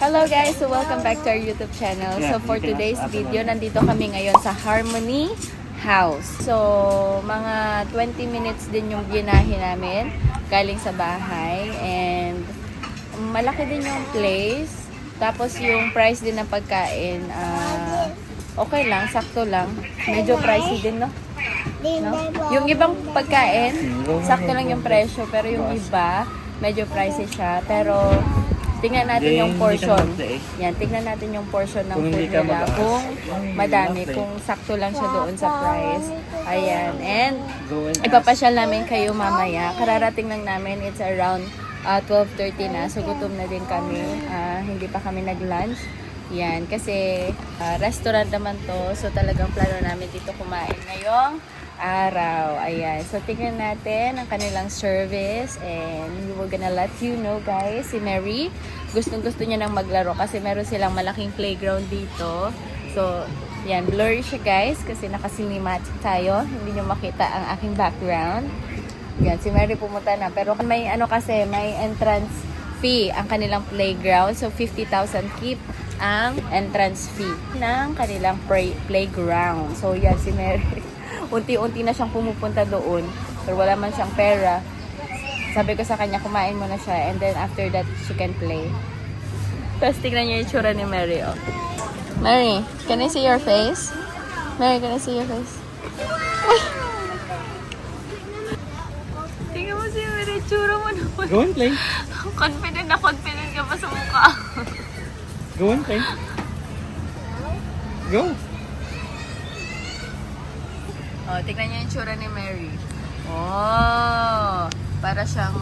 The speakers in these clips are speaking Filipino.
Hello guys! So welcome back to our YouTube channel. So for today's video, nandito kami ngayon sa Harmony House. So mga 20 minutes din yung binahe namin galing sa bahay. And malaki din yung place. Tapos yung price din ng pagkain, okay lang, sakto lang. Medyo pricey din, no? Yung ibang pagkain, sakto lang yung presyo. Pero yung iba, medyo pricey siya. Pero tingnan natin yung portion. Yan, tingnan natin yung portion ng food nila. Kung madami, kung sakto lang siya doon sa price. Ayan. And ipapasyal namin kayo mamaya. Kararating lang namin. It's around 12:30 na. So gutom na din kami. Hindi pa kami nag-lunch. Yan. Kasi restaurant naman to. So talagang plano namin dito kumain ngayong araw. Ayan. So, tingnan natin ang kanilang service and we were gonna let you know, guys. Si Mary, gustong-gusto niya nang maglaro kasi meron silang malaking playground dito. So, yan. Blurry siya, guys, kasi naka-cinematic tayo. Hindi niyo makita ang aking background. Yan. Si Mary pumunta na. Pero may kasi, may entrance fee ang kanilang playground. So, 50,000 keep ang entrance fee ng kanilang playground. So, yan si Mary. Unti-unti na siyang pumupunta doon. Pero wala man siyang pera. Sabi ko sa kanya, kumain muna siya. And then after that, she can play. Tapos tignan niyo yung itsura ni Mary. Oh. Mary, can I see your face? Mary, can I see your face? Tingnan mo si Mary, itsura mo naman. Go and play. Confident na confident ka pa sa mukha. Go and play. Go. Oh, tignan niyo yung tsura ni Mary. Oh, para siyang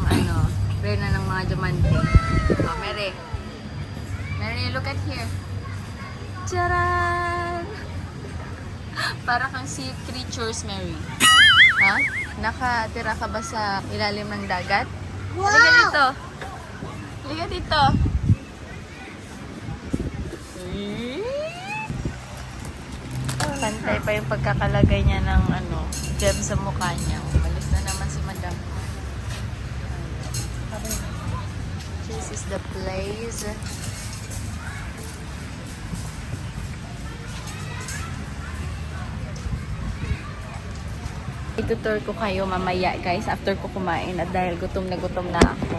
reyna ng mga diamante. Oh, Mary. Mary, look at here. Charan! Para kang sea creatures, Mary. Ha? Nakatira ka ba sa ilalim ng dagat? Wow! Halika dito. Halika dito. Pantay pa yung pagkakalagay niya ng gem sa mukha niya. Malis na naman si Madam. This is the place. Itutur ko kayo mamaya, guys, after ko kumain at dahil gutom na ako.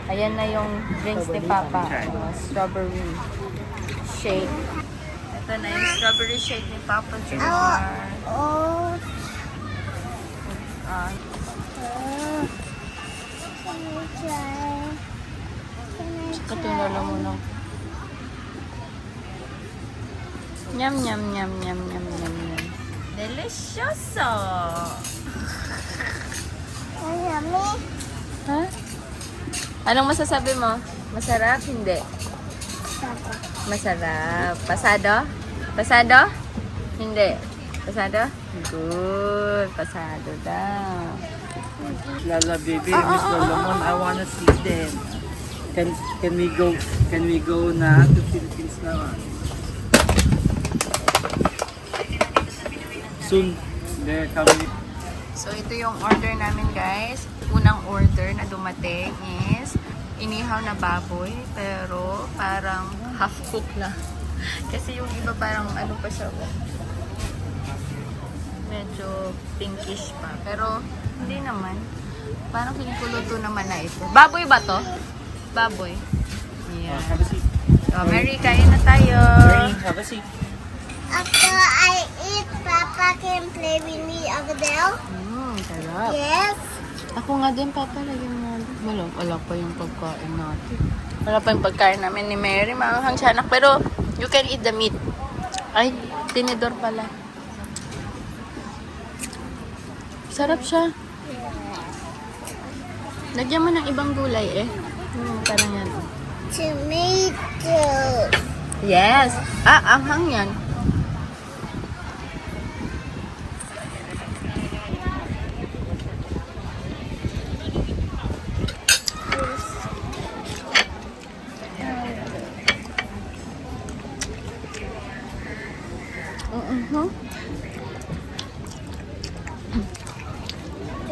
Ayan na yung drinks ni Papa. Strawberry shake. Ito na yung strawberry shake ni Papa Junior. Tsaka tinala mo na. Nyam, nyam, nyam, nyam, nyam, nyam, nyam. Delicioso! Yummy. Ha? Anong masasabi mo? Masarap? Hindi. Masarap. Pasado? Pasado? Hindi. Pasado? Good. Pasado daw. Lala baby, Miss Lolomon, I wanna see them. Can we go na to Philippines na? Soon. They're coming. So, ito yung order namin, guys. Unang order na dumating is inihaw na baboy, pero parang half cook na. Kasi yung iba parang pa siya, medyo pinkish pa. Pero hindi naman. Parang pinipuluto naman na ito. Baboy ba to? Baboy. Yeah. Have a seat. So, Mary, kain na tayo. Mary, have a seat. After I eat, Papa can play with me over there. Sarap. Yes. Ako nga din, Papa, lagyan mo. Wala pa yung pagkain natin. Wala pa yung pagkain namin ni Mary. Maanghang siya anak. Pero, you can eat the meat. Ay, tinidor pala. Sarap siya. Lagyan mo ng ibang gulay eh. Parang yan. Tomato. Yes! Anghang yan.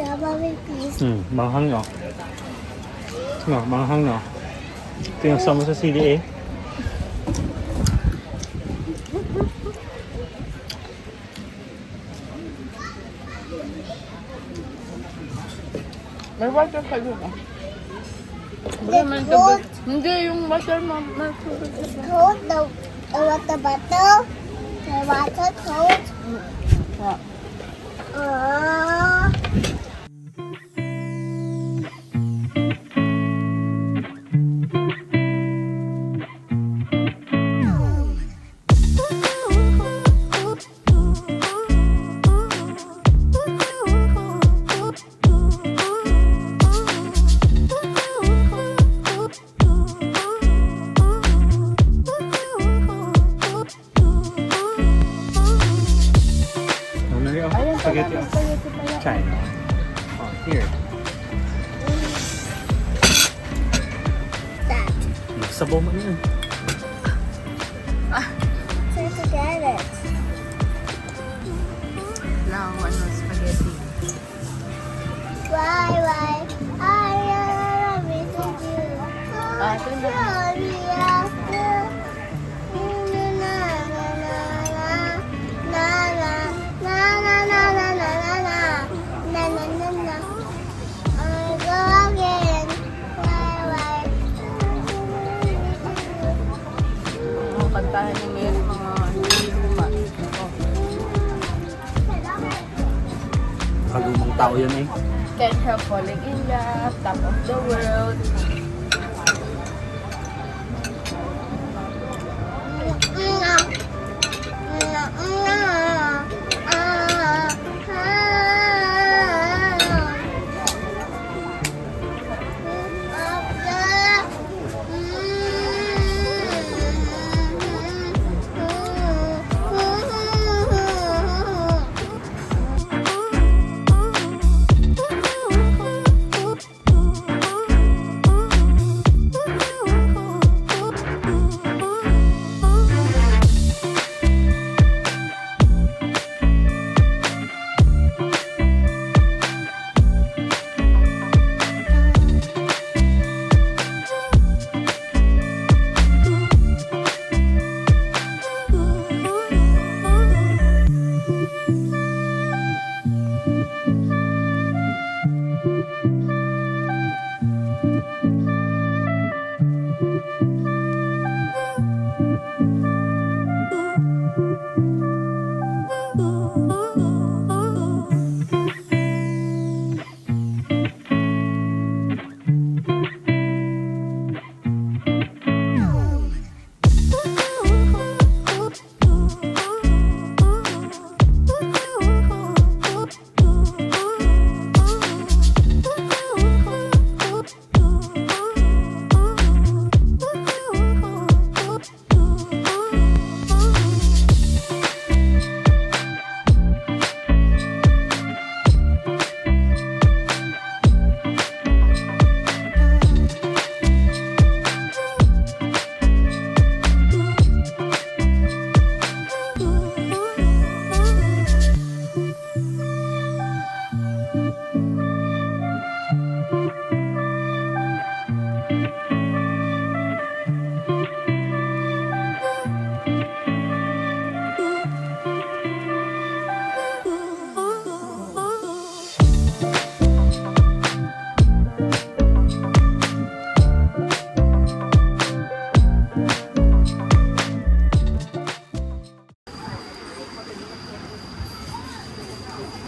Strawberry please. Manghang no. Manghang no. Ito yung sama sa sili eh. May water ka doon ah. Hindi, yung water Cold, the water bottle. The water cold. Spaghetti. China. Oh, here. That. Sabaw mo yun. Try to get it. lang, spaghetti. Why? I love you. Ito na. Kantahan niyo ngayon mga luma. Kagumang tao yan eh. Can't help falling in love, top of the world.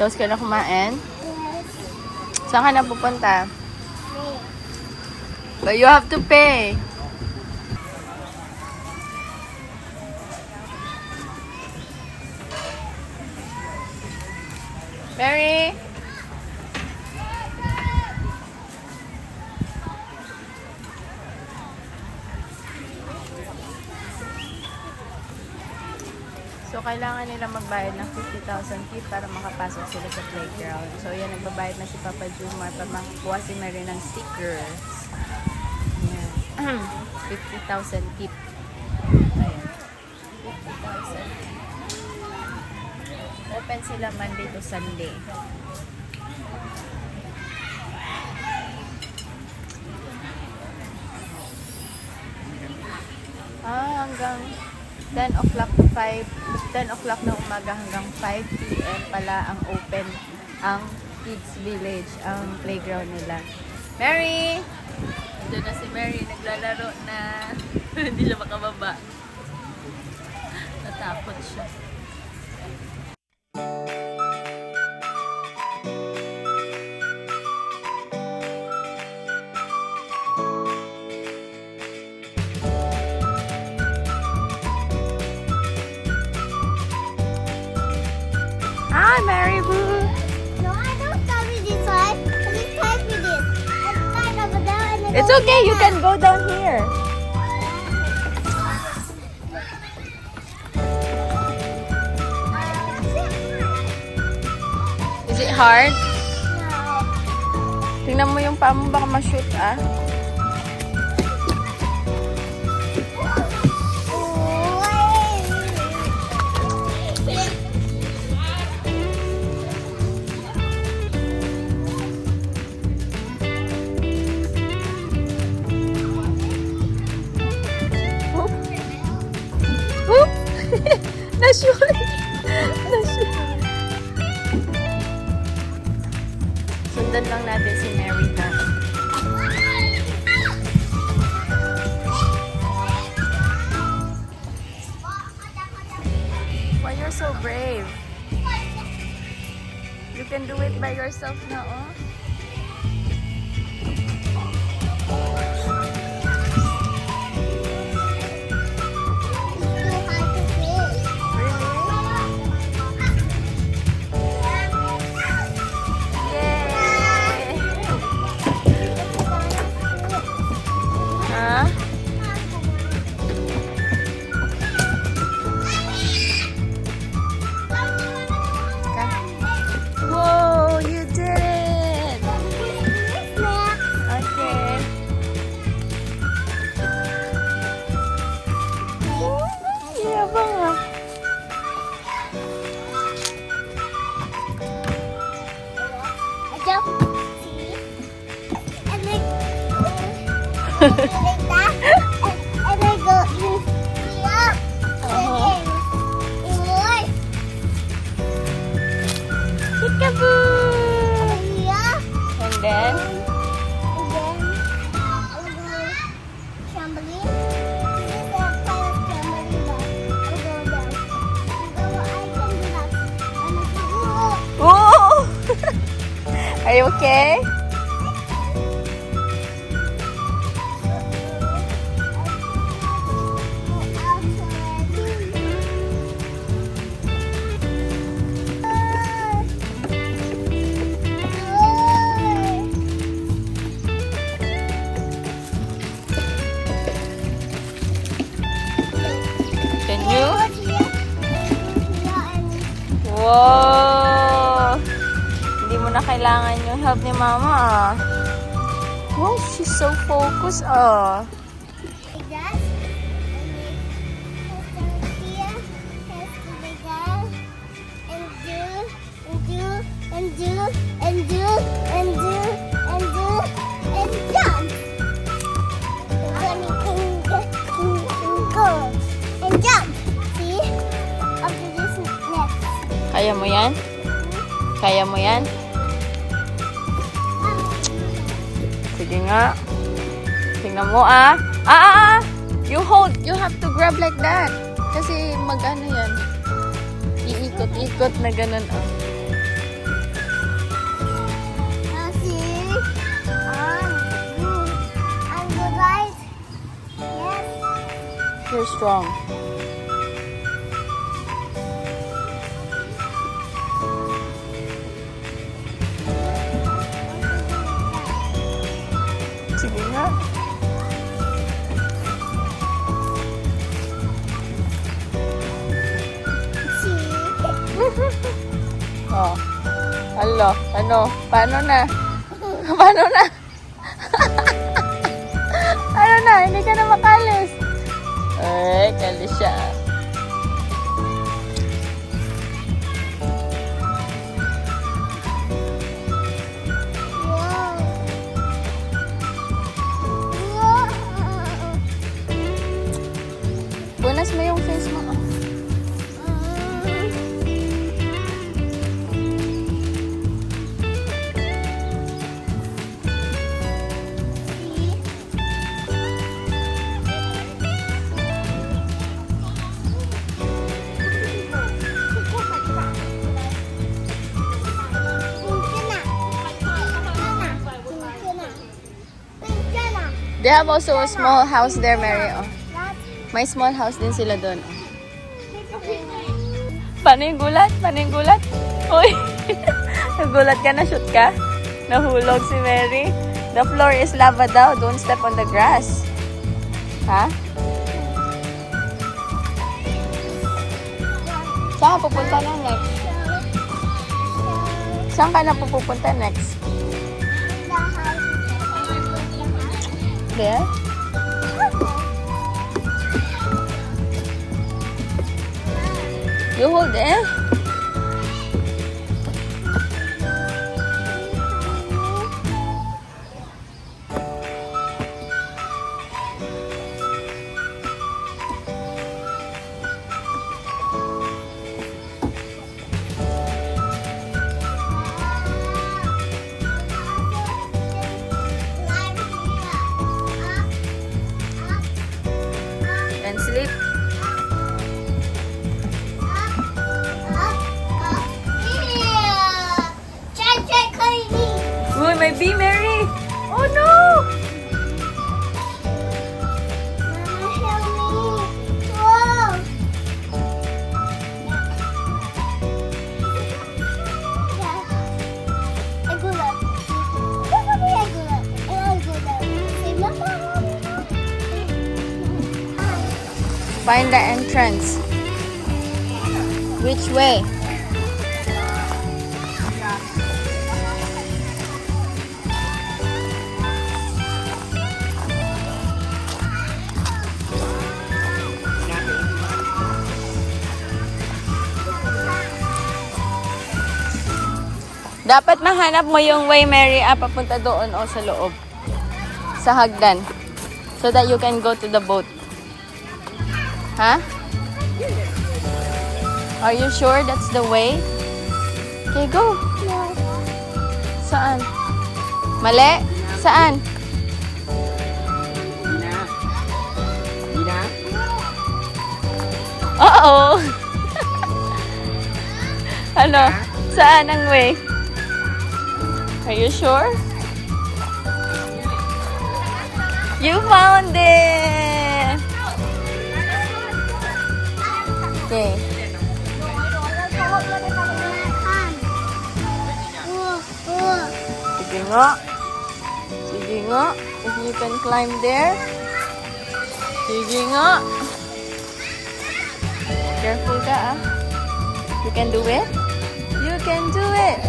Tapos ka na kumain? Saan ka na pupunta? But you have to pay. Mary? So, kailangan nila magbayad ng 50,000 kip para makapasok sila sa playground. So, yan, nagbabayad na si Papa Jumar para makakuha si Mary ng stickers. Ayan. 50,000 kip. Ayan. 50,000. Open sila Monday to Sunday. Hanggang 10 o'clock to 5, 10 o'clock ng umaga hanggang 5 p.m. pala ang open ang Kids Village, ang playground nila. Mary! Ito na si Mary, naglalaro na. Hindi siya makababa. Natakot siya. Hi, Mary Boo! No, I don't start with this one. I just start with this. I start over there and then It's okay, you can go down here. Is it hard? Tingnan mo yung paa mo, baka ma-shoot ah. Whoop! Na-shoot! Na-shoot! Sundan lang natin si Mary ha. Why you're so brave? You can do it by yourself na, oh. Yay! Huh? Whoa, you did it! Okay. Yabang ah. I jump. See? And then like that. And I go here. Uh-huh. And then Peekaboo! here. And then, whoa! Are you okay? Can you? Wow! Hindi mo na kailangan yung help ni Mama ah. Wow, she's so focused ah. Kaya mo yan? Kaya mo yan? Sige nga. Tingnan mo ah. You hold. You have to grab like that. Kasi mag-ano yan. Iikot-ikot na ganun ah. You're strong. Sige nga. Lo, ano? Paano na? Paano na? Ano na? Hindi ka na makalis. Ay, kalis siya. Wow. Wow. Punas mo yung face mo. They have also a small house there, Mary. Oh. May small house din sila doon. Paano yung gulat? Paano yung gulat? Uy! Nagulat ka, na-shoot ka? Nahulog si Mary. The floor is lava daw. Don't step on the grass. Ha? Saan ka pupunta na next? Saan ka na pupunta next? There? You hold it. And sleep. Uy, may bee, Mary! Oh no! Find the entrance. Which way? Dapat mahanap mo yung way, Mary, papunta doon o sa loob. Sa hagdan. So that you can go to the boat. Ha? Are you sure that's the way? Okay, go. Saan? Mali? Saan? Dina? Oo. Ano? Saan ang way? Are you sure? You found it! Okay. Sige nga. Sige nga. If you can climb there. Sige nga. Careful ka, ah. You can do it? You can do it!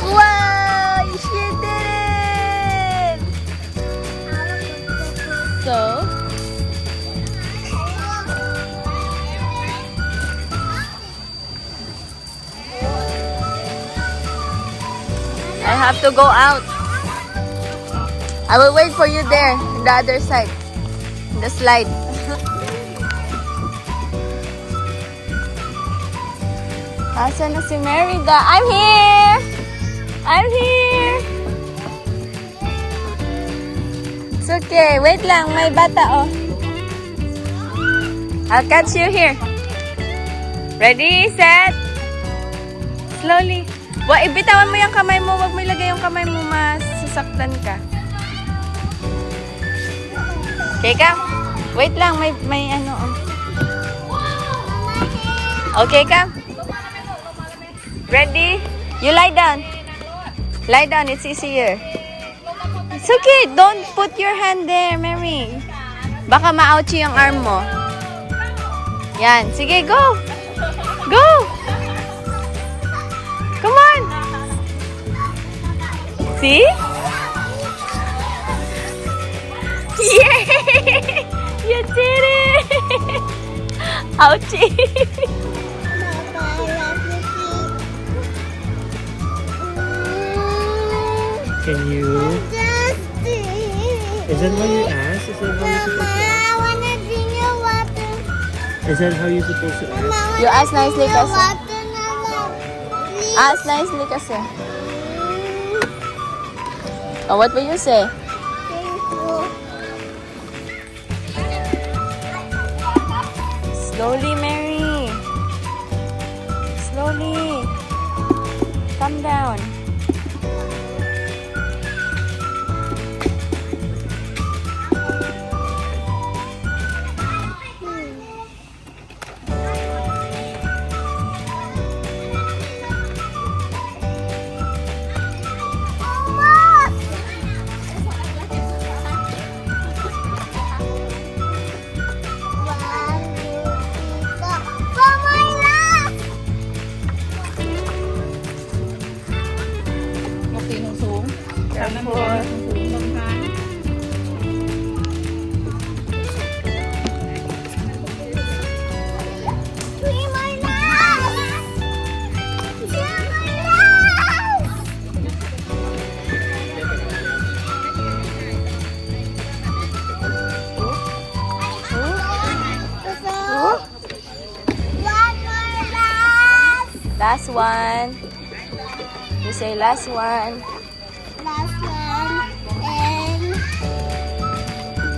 Wow! She did it! So, I have to go out. I will wait for you there, on the other side. The slide. Asan na si Merida? I'm here! I'm here! It's okay. Wait lang. May bata, oh. I'll catch you here. Ready, set. Slowly. Ibitawan mo yung kamay mo. Huwag mo ilagay yung kamay mo. Masasaktan ka. Okay ka? Wait lang. May ano, oh. Okay ka? Ready? You lie down. Lie down. It's easier. It's okay. Don't put your hand there, Mary. Baka ma-ouchie yung arm mo. Yan. Sige, go. Go. Come on. See? Yay! You did it! Ouchie! Papa, let me see. Can you? Dusty. Is that what you asked? Is that how you Mama, supposed to ask? I wanna drink your water. Is that how you supposed to Mama, ask? I You wanna ask nicely drink your kasi. water now. Please. Ask nicely kasi. Oh, what will you say? Thank you. Slowly, Mary. Slowly. Calm down. Last one. You say last one. Last one and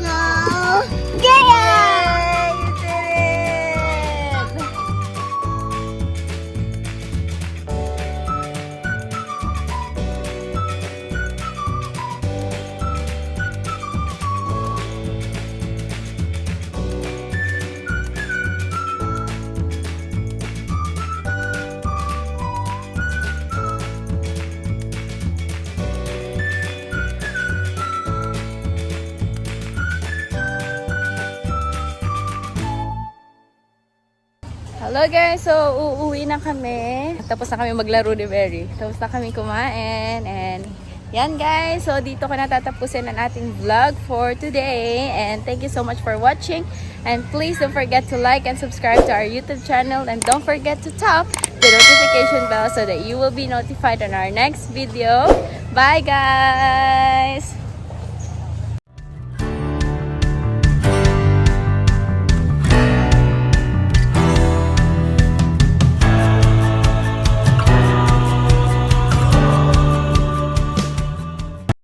go. Yeah! You did it! Hello guys! So, uuwi na kami. Tapos na kami maglaro ni Mary. Tapos na kami kumain. And yan guys! So, dito ko natatapusin ang ating vlog for today. And thank you so much for watching. And please don't forget to like and subscribe to our YouTube channel. And don't forget to tap the notification bell so that you will be notified on our next video. Bye guys!